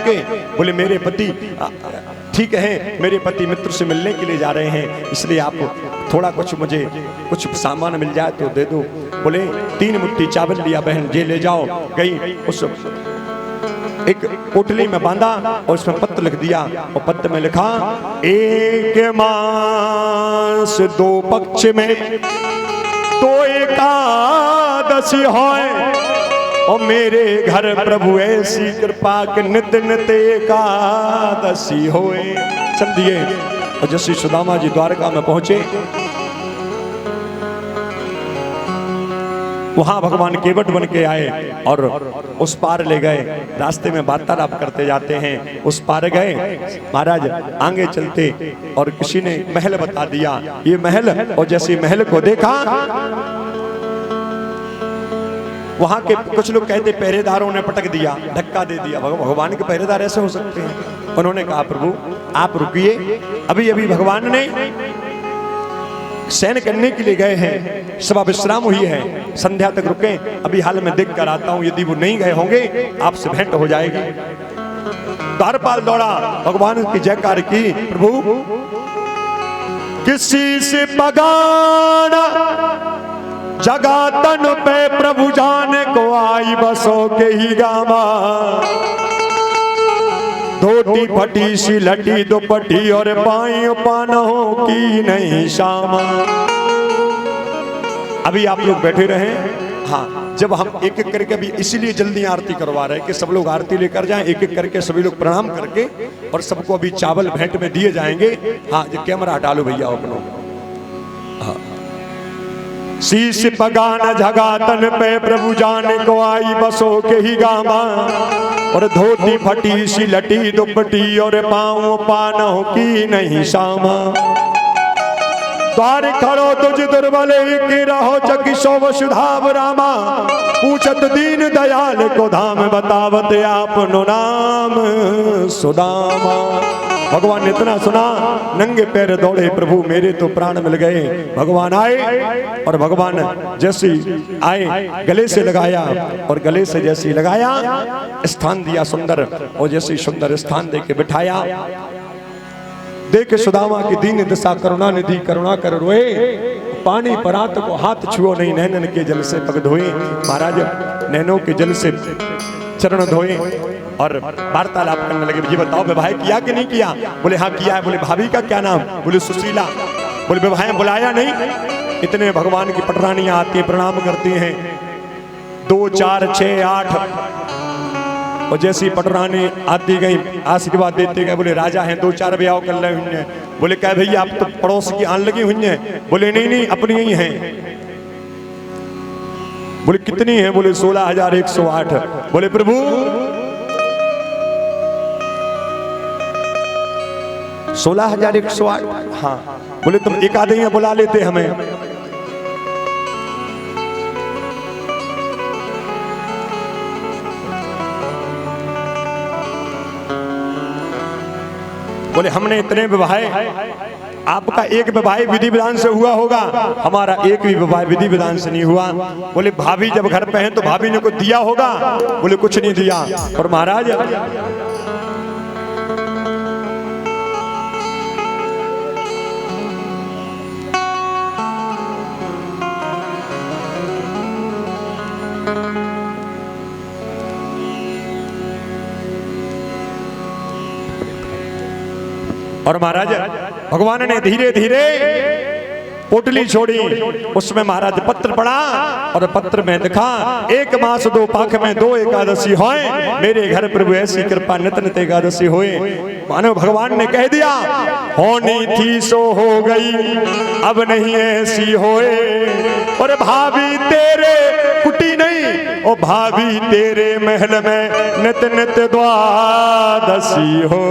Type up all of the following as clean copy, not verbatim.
के बोले मेरे पति ठीक है, मेरे पति मित्र से मिलने के लिए जा रहे हैं, इसलिए आप थोड़ा कुछ मुझे कुछ सामान मिल जाए तो दे दो। बोले 3 मुट्ठी चावल लिया बहन, ये ले जाओ। गई उस एक पोटली में बांधा और उसमें पत्र लिख दिया और पत्र में लिखा, एक मास 2 पक्ष में तो एकादशी है और मेरे घर प्रभु ऐसी कृपा के नित नित एकादशी होए। चल दिए और जैसे सुदामा जी द्वारका में पहुंचे, वहां भगवान केवट बन के आए और उस पार ले गए। रास्ते में वार्तालाप करते जाते हैं, उस पार गए। महाराज आगे चलते और किसी ने महल बता दिया, ये महल। और जैसे महल को देखा, वहां के कुछ लोग कहते पहरेदारों ने पटक दिया, धक्का दे दिया। भगवान के पहरेदार ऐसे हो सकते हैं? उन्होंने कहा प्रभु आप रुकिए, अभी अभी भगवान ने शयन करने के लिए गए हैं, सभा विश्राम हुई है, संध्या तक रुके, अभी हाल में देख कर आता हूं, यदि वो नहीं गए होंगे आपसे भेंट हो जाएगी। द्वारपाल दौड़ा, भगवान की जयकार की, प्रभु किसी से बगाना जगा तन पे प्रभु जाने को आई बसो के ही गामा, धोती फटी सी लटी दुपट्टी और पाई पानों की नहीं शामा। अभी आप लोग बैठे रहे। हाँ, जब हम एक एक करके, अभी इसीलिए जल्दी आरती करवा रहे हैं कि सब लोग आरती लेकर जाएं, एक एक करके सभी लोग प्रणाम करके और सबको अभी चावल भेंट में दिए जाएंगे। हाँ, ये कैमरा हटा लो भैया अपनों। हाँ, शीश पगान झगा तन पे प्रभु जाने को आई बसो के ही गामा, और धोती फटी सी लटी दुपट्टी और पाँव पानों की नहीं शामा। द्वार खड़ो तुझ दुर्बल के रहो चकिशो वसुधाव रामा, पूछत दीन दयाल को धाम बतावत आपनो नाम सुदामा। भगवान ने इतना सुना, नंगे पैर दौड़े प्रभु मेरे तो प्राण मिल गए। भगवान आए और भगवान जैसे आए गले से लगाया और गले से जैसे लगाया स्थान दिया सुंदर, और जैसे सुंदर स्थान देके बिठाया। देख सुदामा की दीन दशा करुणा निधि करुणा कर रोए, पानी परात को हाथ छुओ नहीं, नैनन के जल से पग धोए। महाराज नैनों के जल से चरण धोए और वार्तालाप करने लगे, ये बताओ विवाह किया कि नहीं किया? बोले हाँ किया है। बोले भाभी का क्या नाम? बोले सुशीला। बोले विवाह बुलाया नहीं? इतने भगवान की पटरानियां आती हैं, प्रणाम करती हैं, 2 4 6 8, और जैसी पटरानी आती गई आशीर्वाद देते गए। बोले राजा हैं, 2 4 ब्याह कर रहे हुए हैं। बोले क्या भैया आप तो पड़ोस की आन लगी हुई हैं? बोले नहीं नहीं अपनी ही हैं। बोले कितनी है? बोले 16,108। बोले प्रभु 16,108? हाँ। बोले तुम एक आधे बुला लेते हमें। बोले हमने इतने विवाह, आपका एक विवाह विधि विधान से हुआ होगा, हमारा एक भी विवाह विधि विधान से नहीं हुआ। बोले भाभी जब घर पे हैं तो भाभी ने कुछ दिया होगा? बोले कुछ नहीं दिया। और महाराज भगवान ने धीरे धीरे पोटली छोड़ी, उसमें महाराज पत्र पढ़ा और पत्र में लिखा, 1 मास 2 पाख में 2 एकादशी होए, मेरे घर प्रभु ऐसी कृपा नित नित एकादशी होए। मानो भगवान ने कह दिया होनी थी सो हो गई, अब नहीं ऐसी होए। और भाभी तेरे कुटी नहीं, ओ भाभी तेरे महल में नित नित द्वादशी हो।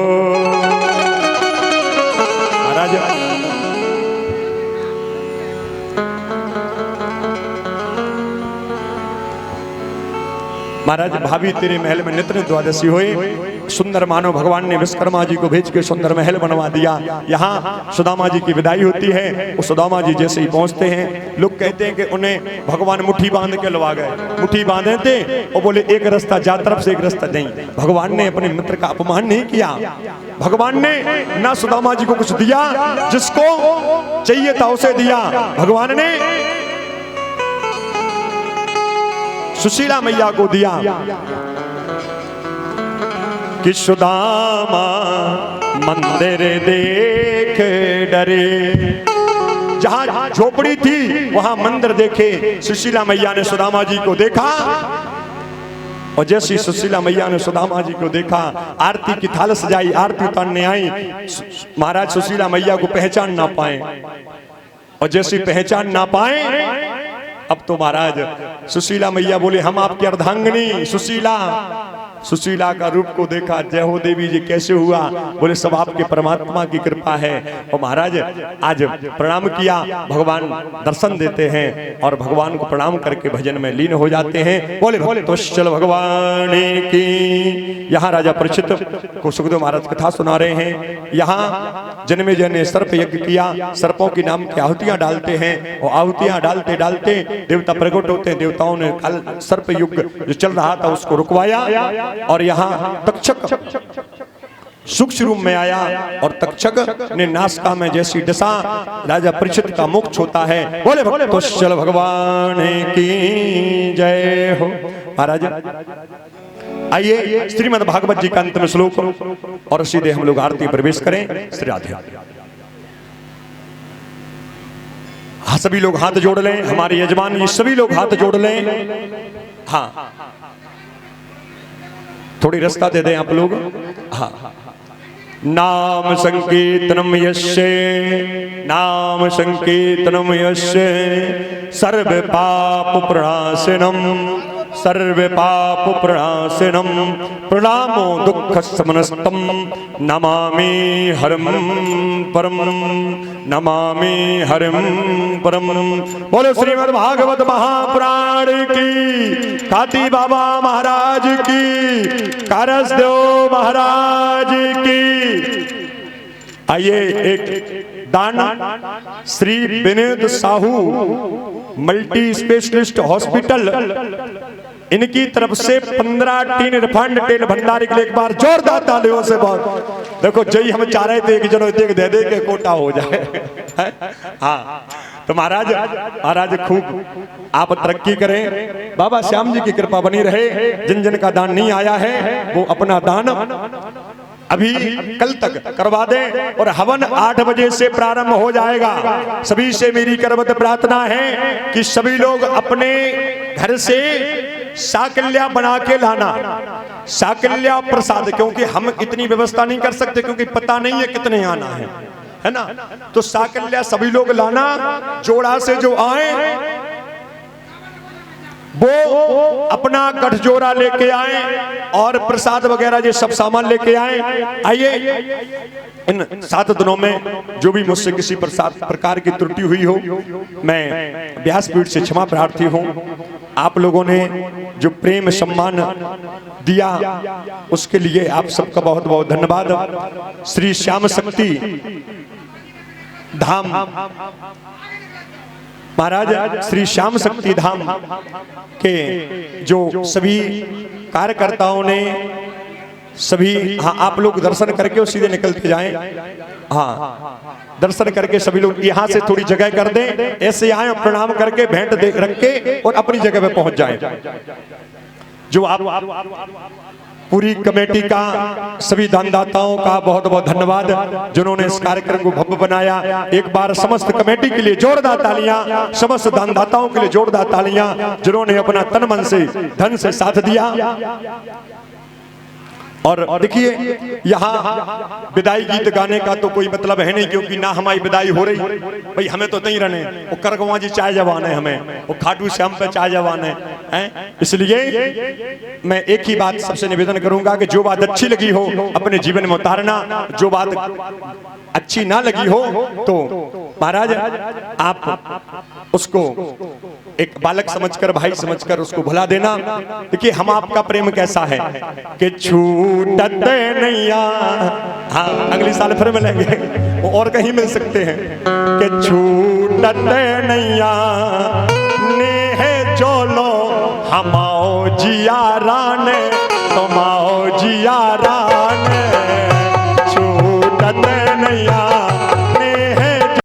महाराज भाभी तेरे महल में नित नित द्वादशी होए। सुंदर मानो भगवान ने विश्वकर्मा जी को भेज के सुंदर महल बनवा दिया। यहाँ सुदामा जी की विदाई होती है। वो सुदामा जी जैसे ही पहुंचते हैं, लोग कहते हैं कि उन्हें भगवान मुट्ठी बांध के लवा गए। मुट्ठी बांधे थे और बोले एक रास्ता जा तरफ से, एक रास्ता नहीं। भगवान ने अपने मित्र का अपमान नहीं किया। भगवान ने ना सुदामा जी को कुछ दिया, जिसको चाहिए था उसे दिया। भगवान ने सुशीला मैया को दिया कि सुदामा मंदिर देख डरे। जहां झोपड़ी थी वहां मंदिर देखे। सुशीला मैया ने सुदामा जी को देखा और जैसी सुशीला मैया ने सुदामा जी को देखा, आरती की थाल सजाई, आरती उतारने आई। महाराज सुशीला मैया को पहचान ना पाए और जैसी पहचान ना पाए, अब तो महाराज सुशीला मैया बोले हम आपकी अर्धांगिनी सुशीला। सुशीला का रूप को देखा, जय हो देवी जी, कैसे हुआ? बोले सब आपके परमात्मा की कृपा है। और महाराज आज प्रणाम किया, भगवान दर्शन देते हैं और भगवान को प्रणाम करके भजन में लीन हो जाते हैं। बोले भक्तवत्सल भगवान की। यहाँ राजा परीक्षित को सुखदेव महाराज कथा सुना रहे हैं। यहाँ जन्मे जन ने सर्प यज्ञ किया, सर्पों की नाम की आहुतियां डालते हैं और आहुतियां डालते डालते देवता प्रकट होते हैं। देवताओं ने कल सर्प युग जो चल रहा था उसको रुकवाया और यहाँ तक्षक सूक्ष्म रूप में आया और तक्षक ने नासिका में जैसी डसा, राजा परीक्षित का मोक्ष होता है। बोले भक्तवत्सल भगवान की जय हो। महाराज आइए श्रीमद् भागवत जी का अंतिम श्लोक और सीधे हम लोग आरती प्रवेश करें। श्री राधे। हाँ, सभी लोग हाथ जोड़ लें। हमारे यजमान ये सभी लोग हाथ जोड़ लें। हाँ, थोड़ी रास्ता दे दें आप लोग। हाँ, नाम संकीर्तनम यस्य, नाम संकीर्तनम यस्य सर्व पाप प्रणाशनम, सर्व पाप प्रणाशनम प्रणामो दुख समनस्तम नमामि हरिं परम, नमामि हरिं परम। बोलो श्रीमद् भागवत महापुराण की, खाती बाबा महाराज की, कारसदेव महाराज की। आइए एक दान Shri Vinod Sahu multi specialist hospital, इनकी तरफ से 15 टीन रिफंड तेल भंडारी के लिए एक बार जोरदार तालियों से बहुत। देखो जय हम चाह रहे थे कि चलो एक दे दे के कोटा हो जाए। हाँ, तो महाराज खूब आप तरक्की करें, बाबा श्याम जी की कृपा बनी रहे। जिन जिन का दान नहीं आया है वो अपना दान अभी कल तक करवा दें और हवन 8 बजे से प्रारंभ हो जाएगा। सभी से मेरी करवत प्रार्थना है कि सभी लोग अपने घर से साकल्या बना के लाना, साकल्या प्रसाद, क्योंकि हम इतनी व्यवस्था नहीं कर सकते क्योंकि पता नहीं है कितने आना है ना। तो साकल्या सभी लोग लाना, जोड़ा से जो आए वो अपना गठजोड़ा लेके आए और प्रसाद वगैरह ये सब सामान लेके आए। आइए इन 7 दिनों में जो भी मुझसे किसी प्रकार की त्रुटि हुई हो, मैं व्यासपीठ से क्षमा प्रार्थी हूँ। आप लोगों ने जो प्रेम सम्मान दिया उसके लिए आप सबका बहुत बहुत धन्यवाद। श्री श्याम शक्ति धाम महाराज, श्री श्याम शक्ति धाम के जो सभी कार्यकर्ताओं ने सभी, हाँ आप लोग दर्शन करके और सीधे निकलते जाएं। हाँ, दर्शन करके सभी लोग यहाँ से थोड़ी जगह कर दें, ऐसे आए और प्रणाम करके भेंट दे रख के और अपनी जगह पे पहुंच जाएं। जो आप पूरी कमेटी का, सभी दानदाताओं का बहुत बहुत धन्यवाद जिन्होंने इस कार्यक्रम को भव्य बनाया। एक बार समस्त कमेटी के लिए जोरदार तालियां, समस्त दानदाताओं के लिए जोरदार तालियां जिन्होंने अपना तन मन से धन से साथ दिया। और देखिए यहाँ विदाई गीत गाने का तो कोई मतलब है नहीं, क्योंकि ना हमारी विदाई हो रही भाई, हमें तो नहीं रहने। वो करगवा जी चाय जवान है, हमें वो खाटू श्याम पे चाय जवान है। इसलिए मैं एक ही बात सबसे निवेदन करूंगा कि जो बात अच्छी लगी हो अपने जीवन में उतारना, जो बात अच्छी ना लगी हो तो महाराज आप उसको एक बालक समझकर, भाई समझकर उसको भुला देना। देखिए हम आपका प्रेम कैसा है कि छू छूटत नैया। हाँ, अगली साल फिर मिलेंगे, वो और कहीं मिल सकते हैं कि छूटत नैया नेह जोलो हमाओ जियारा ने, तुमाओ जियारा